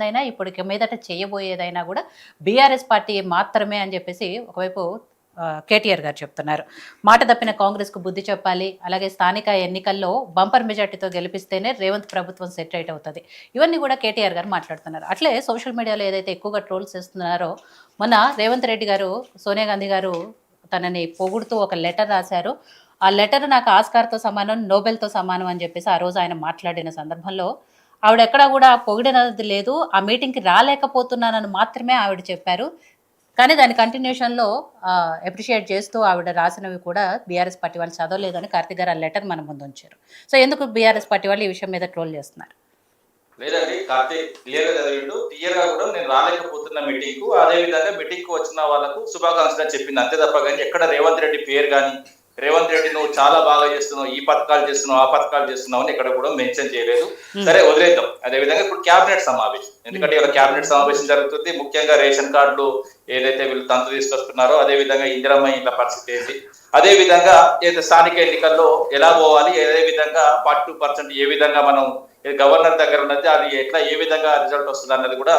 దైనా ఇప్పటికి మీదట చేయబోయేదైనా కూడా బీఆర్ఎస్ పార్టీ మాత్రమే అని చెప్పేసి ఒకవైపు కేటీఆర్ గారు చెప్తున్నారు. మాట తప్పిన కాంగ్రెస్కు బుద్ధి చెప్పాలి, అలాగే స్థానిక ఎన్నికల్లో బంపర్ మెజార్టీతో గెలిపిస్తేనే రేవంత్ ప్రభుత్వం సెట్ రైట్ అవుతుంది. ఇవన్నీ కూడా కేటీఆర్ గారు మాట్లాడుతున్నారు. అట్లే సోషల్ మీడియాలో ఏదైతే ఎక్కువగా ట్రోల్స్ చేస్తున్నారో, మొన్న రేవంత్ రెడ్డి గారు సోనియా గాంధీ గారు తనని పొగుడుతూ ఒక లెటర్ రాశారు. ఆ లెటర్ నాకు ఆస్కార్తో సమానం, నోబెల్తో సమానం అని చెప్పేసి ఆ రోజు ఆయన మాట్లాడిన సందర్భంలో ఆవిడ ఎక్కడా కూడా పొగిడినది లేదు. ఆ మీటింగ్‌కి రాలేకపోతున్నానని మాత్రమే ఆవిడ చెప్పారు. కానీ దాని కంటిన్యూషన్‌లో అప్రిషియేట్ చేస్తూ ఆవిడ రాసినవి కూడా బీఆర్ఎస్ పార్టీ వాళ్ళు చదవలేదని కార్తీక్ గారు ఆ లెటర్ మన ముందుంచారు. సో, ఎందుకు బీఆర్ఎస్ పార్టీ వాళ్ళు ఈ విషయం మీద ట్రోల్ చేస్తున్నారు? లేదండి. కార్తీక్ క్లియర్‌గా చదివిండు. క్లియర్‌గా కూడా నేను రాలేకపోతున్న మీటింగ్‌కు, అదే విధంగా మీటింగ్‌కి వచ్చిన వాళ్ళకు శుభాకాంక్షలు అని చెప్పింది. అంతే తప్ప గాని ఎక్కడ రేవంత్ రెడ్డి పేరు గాని, రేవంత్ రెడ్డి నువ్వు చాలా బాగా చేస్తున్నావు, ఈ పథకాలు చేస్తున్నావు, ఆ పథకాలు చేస్తున్నావు అని ఎక్కడ కూడా మెన్షన్ చేయలేదు. సరే వదిలేద్దాం. అదే విధంగా ఇప్పుడు క్యాబినెట్ సమావేశం. ఎందుకంటే ఇలా క్యాబినెట్ సమావేశం జరుగుతుంది. ముఖ్యంగా రేషన్ కార్డులు ఏదైతే వీళ్ళు తంతు తీసుకొస్తున్నారో, అదే విధంగా ఇందిరమ్మ ఇండ్ల పరిస్థితి ఏంటి, అదే విధంగా ఏదైతే స్థానిక ఎన్నికల్లో ఎలా పోవాలి, అదే విధంగా 42% ఏ విధంగా మనం గవర్నర్ దగ్గర ఉన్నది, అది ఎట్లా ఏ విధంగా రిజల్ట్ వస్తుంది అన్నది కూడా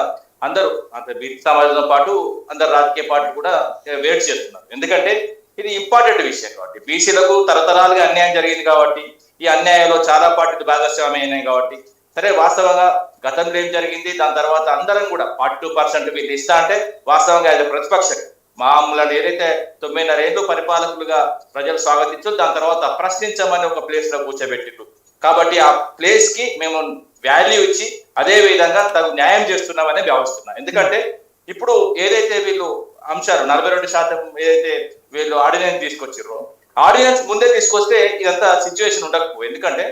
అందరూ అంటే బీసీ సమాజంతో పాటు అందరు రాజకీయ పార్టీలు కూడా వెయిట్ చేస్తున్నారు. ఎందుకంటే ఇది ఇంపార్టెంట్ విషయం కాబట్టి, బీసీలకు తరతరాలుగా అన్యాయం జరిగింది కాబట్టి, ఈ అన్యాయంలో చాలా పార్టీలు భాగస్వామ్యం అయినాయి కాబట్టి, సరే వాస్తవంగా గతంలో ఏం జరిగింది, దాని తర్వాత అందరం కూడా 42% వీళ్ళు ఇస్తా అంటే వాస్తవంగా అది ప్రతిపక్షం మామూలు ఏదైతే 9.5 ఏళ్ళు పరిపాలకులుగా ప్రజలు స్వాగతించు, దాని తర్వాత ప్రశ్నించమని ఒక ప్లేస్ లో కూర్చోబెట్టిండ్రు. కాబట్టి ఆ ప్లేస్ కి మేము వాల్యూ ఇచ్చి అదే విధంగా తగు న్యాయం చేస్తున్నామని భావిస్తున్నాం. ఎందుకంటే ఇప్పుడు ఏదైతే వీళ్ళు అంశాలు 42% ఏదైతే వీళ్ళు ఆర్డినెన్స్ తీసుకొచ్చారో, ఆర్డినెన్స్ ముందే తీసుకొస్తే ఇదంతా సిచ్యువేషన్ ఉండకపో. ఎందుకంటే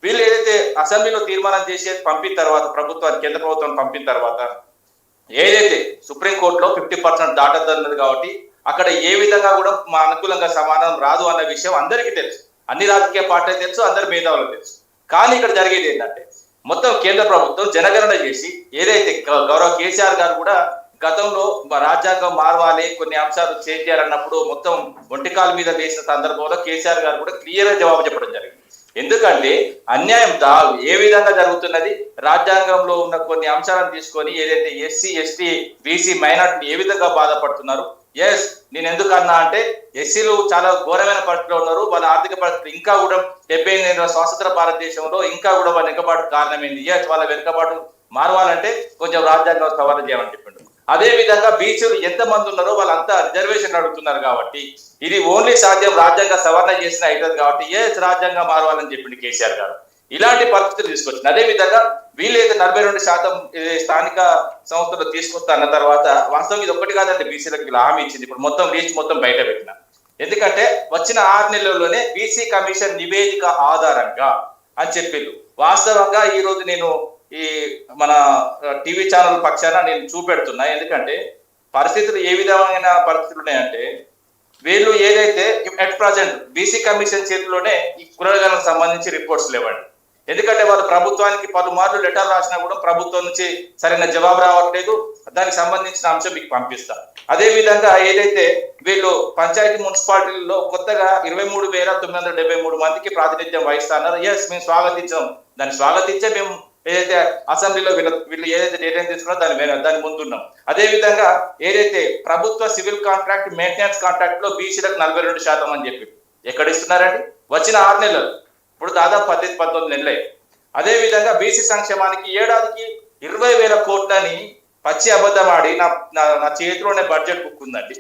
వీళ్ళు ఏదైతే అసెంబ్లీలో తీర్మానం చేసి పంపిన తర్వాత, ప్రభుత్వానికి కేంద్ర ప్రభుత్వం పంపిన తర్వాత ఏదైతే సుప్రీంకోర్టులో 50% దాటద్దన్నది కాబట్టి అక్కడ ఏ విధంగా కూడా మా అనుకూలంగా సమాధానం రాదు అన్న విషయం అందరికీ తెలుసు. అన్ని రాజకీయ పార్టీలు తెలుసు, అందరి మేధావులకు తెలుసు. కానీ ఇక్కడ జరిగేది ఏంటంటే మొత్తం కేంద్ర ప్రభుత్వం జనగణన చేసి ఏదైతే గౌరవ కేసీఆర్ గారు కూడా గతంలో రాజ్యాంగం మారవాలి, కొన్ని అంశాలు చేంజ్ చేయాలన్నప్పుడు మొత్తం ఒంటికాల మీద వేసిన సందర్భంలో కేసీఆర్ గారు కూడా క్లియర్ గా జవాబు చెప్పడం జరిగింది. ఎందుకంటే అన్యాయం ఏ విధంగా జరుగుతున్నది, రాజ్యాంగంలో ఉన్న కొన్ని అంశాలను తీసుకొని ఏదైతే ఎస్సీ, ఎస్టీ, బీసీ, మైనార్టీ ఏ విధంగా బాధపడుతున్నారు. ఎస్, నేను ఎందుకు అన్నా అంటే ఎస్సీలు చాలా ఘోరమైన పరిస్థితిలో ఉన్నారు. వాళ్ళ ఆర్థిక పరిస్థితి ఇంకా కూడా 78 స్వాతంత్ర భారతదేశంలో ఇంకా కూడా వాళ్ళ వెనుకబాటు కారణమైంది. ఎస్, వాళ్ళ వెనుకబాటు మారవాలంటే కొంచెం రాజ్యాంగం సవరణ చేయమని చెప్పిండు. అదే విధంగా బీసీలు ఎంత మంది ఉన్నారో వాళ్ళంతా రిజర్వేషన్ అడుగుతున్నారు కాబట్టి ఇది ఓన్లీ సాధ్యం రాజ్యాంగ సవరణ చేసిన అవుతుంది కాబట్టి ఎస్ రాజ్యాంగం మారవాలని చెప్పిండు కేసీఆర్ గారు. ఇలాంటి పరిస్థితులు తీసుకొచ్చింది. అదే విధంగా వీళ్ళైతే 42% స్థానిక సంస్థలు తీసుకొస్తా అన్న తర్వాత వాస్తవం ఇది ఒక్కటి కాదండి, బీసీలకు ఇలా హామీ ఇచ్చింది. ఇప్పుడు మొత్తం రీచ్ మొత్తం బయట పెట్టిన, ఎందుకంటే వచ్చిన 6 నెలల్లోనే బీసీ కమిషన్ నివేదిక ఆధారంగా అని చెప్పిండు. వాస్తవంగా ఈ రోజు నేను ఈ మన టీవీ ఛానల్ పక్షాన నేను చూపెడుతున్నా. ఎందుకంటే పరిస్థితులు ఏ విధమైన పరిస్థితులు ఉన్నాయంటే వీళ్ళు ఏదైతే అట్ ప్రజెంట్ బీసీ కమిషన్ చేతిలోనే ఈ కులగణకు సంబంధించి రిపోర్ట్స్ లేవండి. ఎందుకంటే వాళ్ళు ప్రభుత్వానికి పలుమార్లు లెటర్ రాసినా కూడా ప్రభుత్వం నుంచి సరైన జవాబు రావట్లేదు. దానికి సంబంధించిన అంశం మీకు పంపిస్తారు. అదే విధంగా ఏదైతే వీళ్ళు పంచాయతీ మున్సిపాలిటీల్లో కొత్తగా 23,973 మందికి ప్రాతినిధ్యం వహిస్తున్నారు. ఎస్, మేము స్వాగతించాం. దాన్ని స్వాగతించే మేము ఏదైతే అసెంబ్లీలో వీళ్ళు ఏదైతే నిర్ణయం తీసుకున్నారో దాని ముందున్నాం. అదే విధంగా ఏదైతే ప్రభుత్వ సివిల్ కాంట్రాక్ట్, మెయింటెనెన్స్ కాంట్రాక్ట్ లో బీసీలకు 42% అని చెప్పి ఎక్కడ ఇస్తున్నారండి? వచ్చిన 6 నెలలు, ఇప్పుడు దాదాపు 18-19 నెలలే. అదే విధంగా బీసీ సంక్షేమానికి ఏడాదికి 20,000 కోట్లని పచ్చి అబద్ధం ఆడి నా చేతిలోనే బడ్జెట్ బుక్ ఉందండి.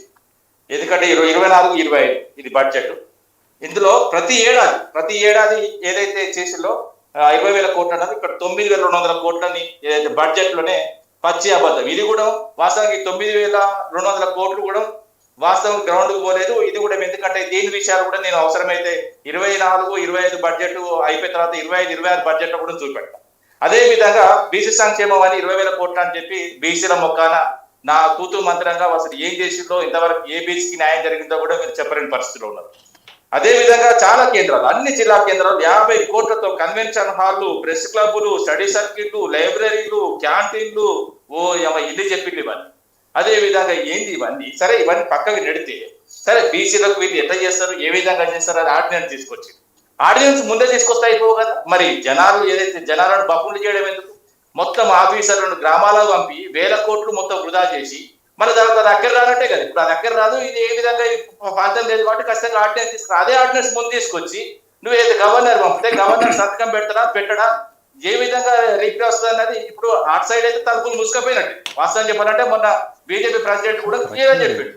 ఎందుకంటే 24-25 ఇది బడ్జెట్. ఇందులో ప్రతి ఏడాది ఏదైతే చేసిందో 20,000 కోట్లు అన్నది ఇక్కడ 9,200 కోట్లని ఏదైతే బడ్జెట్ లోనే పచ్చి అబద్ధం. ఇది కూడా వాస్తవానికి 9,200 కోట్లు కూడా వాస్తవం గ్రౌండ్ కు పోలేదు. ఇది కూడా ఎందుకంటే దీని విషయాలు కూడా నేను అవసరమైతే 24-25 బడ్జెట్ అయిపోయిన తర్వాత 25-26 బడ్జెట్ లో కూడా చూపెడతాను. అదే విధంగా బీసీ సంక్షేమం అని 20,000 కోట్లు అని చెప్పి బీసీల మొక్కాన నా తూతు మంత్రంగా అసలు ఏం చేసిందో ఇంతవరకు ఏ బీసీకి న్యాయం జరిగిందో కూడా మీరు చెప్పలేని పరిస్థితిలో ఉన్నారు. అదే విధంగా చాలా కేంద్రాలు, అన్ని జిల్లా కేంద్రాలు 50 కోట్లతో కన్వెన్షన్ హాల్లు, ప్రెస్ క్లబ్లు, స్టడీ సర్కిట్లు, లైబ్రరీలు, క్యాంటీన్లు, ఇల్లు చెప్పింది ఇవన్నీ. అదే విధంగా ఏంది ఇవన్నీ? సరే ఇవన్నీ పక్కకి నెడితే సరే బీసీలకు వీళ్ళు ఎట్లా చేస్తారు, ఏ విధంగా చేస్తారు అది ఆర్డినెన్స్ తీసుకొచ్చి ఆర్డినెన్స్ ముందే తీసుకొస్తే అయిపోవు కదా. మరి జనాలు ఏదైతే జనాలను బప్పులు చేయడం ఎందుకు? మొత్తం ఆఫీసర్లను గ్రామాలకు పంపి వేల కోట్లు మొత్తం వృధా చేసి మన తర్వాత దగ్గర రానట్టే కదా. ఇప్పుడు ఆ దగ్గర రాదు, ఇది ఏ విధంగా ఫలితం లేదు కాబట్టి ఖచ్చితంగా ఆర్డినెన్స్ తీసుకురా. అదే ఆర్డినెన్స్ ముందు తీసుకొచ్చి నువ్వు ఏదో గవర్నర్ పంపితే గవర్నర్ సంతకం పెడతారా పెట్టడా, ఏ విధంగా రిప్లై వస్తుంది అన్నది ఇప్పుడు అటు సైడ్ అయితే తలుపులు మూసుకపోయినట్టు. వాస్తవం చెప్పాలంటే మొన్న బీజేపీ ప్రెసిడెంట్ కూడా క్లియర్ గా చెప్పాడు,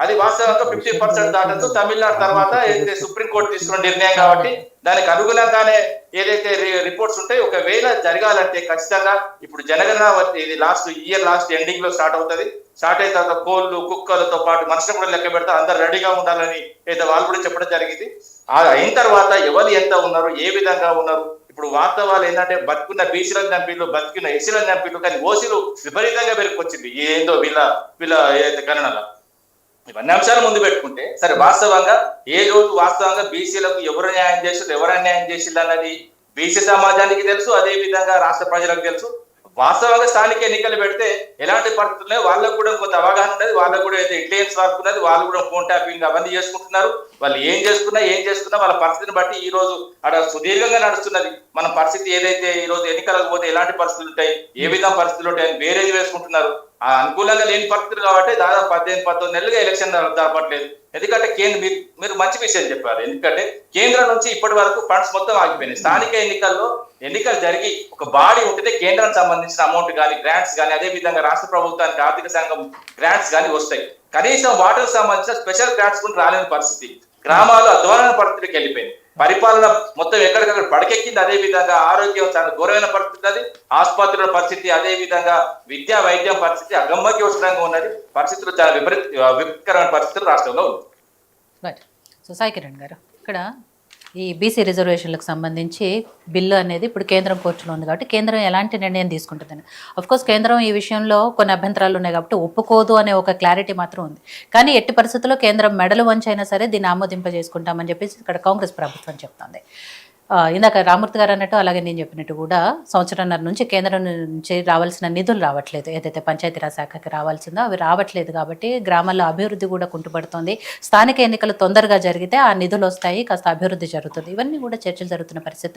అది వాస్తవంగా 50% దాటంతో తమిళనాడు తర్వాత ఏదైతే సుప్రీంకోర్టు తీసుకున్న నిర్ణయం కాబట్టి దానికి అనుగుణంగానే ఏదైతే రిపోర్ట్స్ ఉంటాయి. ఒకవేళ జరగాలంటే ఖచ్చితంగా ఇప్పుడు జనగణన ఇది లాస్ట్ ఎండింగ్ లో స్టార్ట్ అవుతుంది. స్టార్ట్ అయిన తర్వాత కోళ్ళు కుక్కలతో పాటు మనుషులు కూడా లెక్క పెడతారు, అందరు రెడీగా ఉండాలని అయితే వాళ్ళు కూడా చెప్పడం జరిగింది. అయిన తర్వాత ఎవరు ఎంత ఉన్నారు, ఏ విధంగా ఉన్నారు, ఇప్పుడు వాస్తవాలు ఏంటంటే బతుకున్న బీసీలను చంపిళ్ళు, బతికిన ఎస్సీలను చంపిళ్ళు, కానీ ఓసీలు విపరీతంగా పెరిగిపోయింది ఏందో వీళ్ళ ఏదైతే గణనలో. ఇవన్నీ అంశాలు ముందు పెట్టుకుంటే సరే, వాస్తవంగా ఏ రోజు వాస్తవంగా బీసీలకు ఎవరు న్యాయం చేసిండ్రు ఎవరు అన్యాయం చేసిండ్రు అన్నది బీసీ సమాజానికి తెలుసు, అదే విధంగా రాష్ట్ర ప్రజలకు తెలుసు. వాస్తవంగా స్థానిక ఎన్నికలు పెడితే ఎలాంటి పరిస్థితులు వాళ్ళకు కూడా కొంత అవగాహన ఉన్నది, వాళ్ళకు కూడా అయితే ఇంటెలిజెన్స్ వర్క్ ఉన్నది, వాళ్ళు కూడా ఫోన్ ట్యాపింగ్ అవన్నీ చేసుకుంటున్నారు. వాళ్ళు ఏం చేసుకున్నా వాళ్ళ పరిస్థితిని బట్టి ఈ రోజు అక్కడ సుదీర్ఘంగా నడుస్తున్నది. మన పరిస్థితి ఏదైతే ఈ రోజు ఎన్నికలకు పోతే ఎలాంటి పరిస్థితులు ఉంటాయి, ఏ విధంగా పరిస్థితులు ఉంటాయని వేరేది వేసుకుంటున్నారు. ఆ అనుకూలంగా లేని పరిస్థితులు కాబట్టి దాదాపు 18-19 నెలలుగా ఎలక్షన్ జరపట్లేదు. ఎందుకంటే మీరు మంచి విషయం చెప్పారు, ఎందుకంటే కేంద్రం నుంచి ఇప్పటి వరకు ఫండ్స్ మొత్తం ఆగిపోయినాయి. స్థానిక ఎన్నికలు జరిగి ఒక బాడీ ఉంటే కేంద్రానికి సంబంధించిన అమౌంట్ కానీ గ్రాంట్స్ కానీ అదే విధంగా రాష్ట్ర ప్రభుత్వానికి ఆర్థిక సంఘం గ్రాంట్స్ కానీ వస్తాయి. కనీసం వాటర్ సంబంధించిన స్పెషల్ గ్రాంట్స్ కూడా రాలేని పరిస్థితి, గ్రామాలు అధ్వాన పరిస్థితికి వెళ్ళిపోయింది. పరిపాలన మొత్తం ఎక్కడికక్కడ పడకెక్కింది. అదే విధంగా ఆరోగ్యం చాలా ఘోరమైన పరిస్థితి అది, ఆసుపత్రుల పరిస్థితి, అదే విధంగా విద్యా వైద్యం పరిస్థితి అగమ్యగోచరంగా ఉన్నది. పరిస్థితులు చాలా విపరీతకరమైన పరిస్థితులు రాష్ట్రంలో ఉంది. సో సాయి కిరణ్ గారు, ఇక్కడ ఈ బీసీ రిజర్వేషన్లకు సంబంధించి బిల్లు అనేది ఇప్పుడు కేంద్రం కోర్టులో ఉంది కాబట్టి కేంద్రం ఎలాంటి నిర్ణయం తీసుకుంటుందని. అఫ్కోర్స్ కేంద్రం ఈ విషయంలో కొన్ని అభ్యంతరాలు ఉన్నాయి కాబట్టి ఒప్పుకోదు అనే ఒక క్లారిటీ మాత్రం ఉంది. కానీ ఎట్టి పరిస్థితుల్లో కేంద్రం మెడలు వంచైనా సరే దీన్ని ఆమోదింపజేసుకుంటామని చెప్పేసి ఇక్కడ కాంగ్రెస్ ప్రభుత్వం చెప్తుంది. ఇందాక రామూర్తి గారు అన్నట్టు అలాగే నేను చెప్పినట్టు కూడా సంవత్సరంన్నర నుంచి కేంద్రం నుంచి రావాల్సిన నిధులు రావట్లేదు, ఏదైతే పంచాయతీరాజ్ శాఖకి రావాల్సిందో అవి రావట్లేదు. కాబట్టి గ్రామాల్లో అభివృద్ధి కూడా కుంటుపడుతుంది. స్థానిక ఎన్నికలు తొందరగా జరిగితే ఆ నిధులు వస్తాయి, కాస్త అభివృద్ధి జరుగుతుంది. ఇవన్నీ కూడా చర్చలు జరుగుతున్న పరిస్థితుల్లో